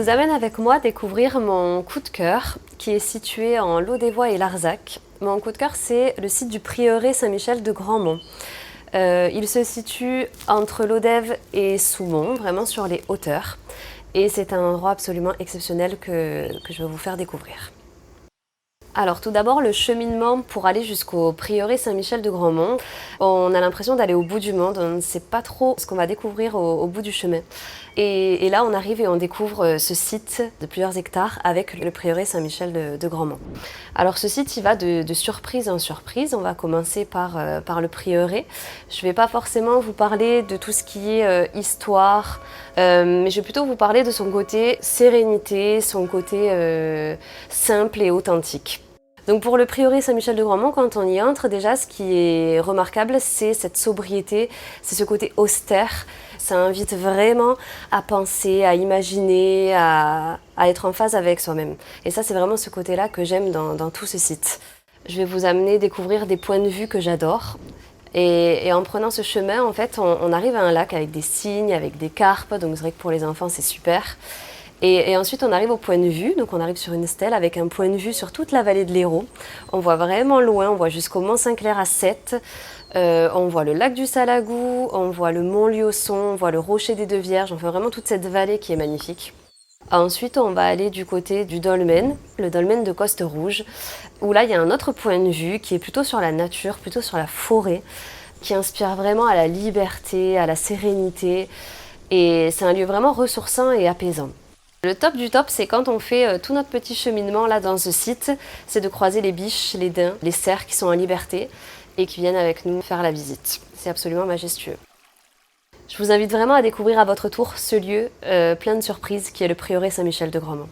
vous amène avec moi découvrir mon coup de cœur qui est situé en Lot-des-Voies et Larzac. Mon coup de cœur, c'est le site du prieuré Saint-Michel de Grandmont. Il se situe entre Lodève et Soumont, vraiment sur les hauteurs. Et c'est un endroit absolument exceptionnel que je vais vous faire découvrir. Alors tout d'abord, le cheminement pour aller jusqu'au prieuré Saint-Michel de Grandmont. On a l'impression d'aller au bout du monde, on ne sait pas trop ce qu'on va découvrir au bout du chemin. Et là, on arrive et on découvre ce site de plusieurs hectares avec le prieuré Saint-Michel de Grandmont. Alors ce site, il va de surprise en surprise. On va commencer par le prieuré. Je ne vais pas forcément vous parler de tout ce qui est histoire, mais je vais plutôt vous parler de son côté sérénité, son côté simple et authentique. Donc pour le prieuré Saint-Michel de Grandmont, quand on y entre, déjà ce qui est remarquable, c'est cette sobriété, c'est ce côté austère. Ça invite vraiment à penser, à imaginer, à être en phase avec soi-même. Et ça, c'est vraiment ce côté-là que j'aime dans tout ce site. Je vais vous amener découvrir des points de vue que j'adore. Et en prenant ce chemin, en fait, on arrive à un lac avec des cygnes, avec des carpes. Donc c'est vrai que pour les enfants, c'est super. Et ensuite, on arrive au point de vue, donc on arrive sur une stèle avec un point de vue sur toute la vallée de l'Hérault. On voit vraiment loin, on voit jusqu'au Mont-Saint-Clair à Sète, on voit le lac du Salagou, on voit le Mont Liosson, on voit le Rocher des Deux Vierges, enfin vraiment toute cette vallée qui est magnifique. Ensuite, on va aller du côté du dolmen, le dolmen de Coste Rouge, où là, il y a un autre point de vue qui est plutôt sur la nature, plutôt sur la forêt, qui inspire vraiment à la liberté, à la sérénité, et c'est un lieu vraiment ressourçant et apaisant. Le top du top, c'est quand on fait tout notre petit cheminement là dans ce site, c'est de croiser les biches, les daims, les cerfs qui sont en liberté et qui viennent avec nous faire la visite. C'est absolument majestueux. Je vous invite vraiment à découvrir à votre tour ce lieu plein de surprises qui est le prieuré Saint-Michel de Grandmont.